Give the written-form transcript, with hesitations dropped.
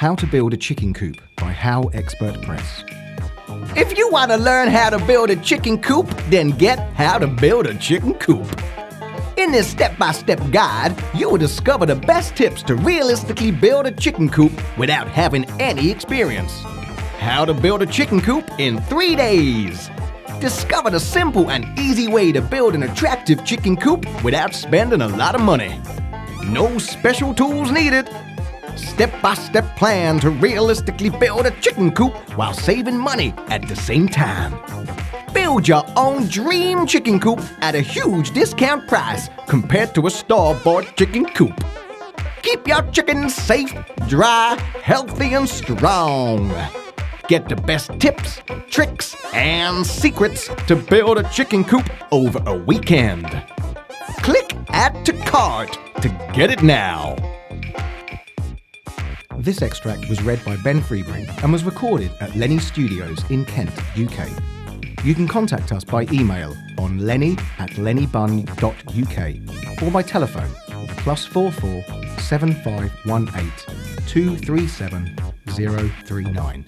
How to Build a Chicken Coop by HowExpert Press. If you want to learn how to build a chicken coop, then get How to Build a Chicken Coop. In this step-by-step guide, you will discover the best tips to realistically build a chicken coop without having any experience. How to build a chicken coop in 3 days. Discover the simple and easy way to build an attractive chicken coop without spending a lot of money. No special tools needed. Step-by-step plan to realistically build a chicken coop while saving money at the same time. Build your own dream chicken coop at a huge discount price compared to a store-bought chicken coop. Keep your chickens safe, dry, healthy, and strong. Get the best tips, tricks, and secrets to build a chicken coop over a weekend. Click Add to Cart to get it now. This extract was read by Ben Freebury and was recorded at Lenny Studios in Kent, UK. You can contact us by email on lenny@lennybun.uk or by telephone +44 7518 237 039.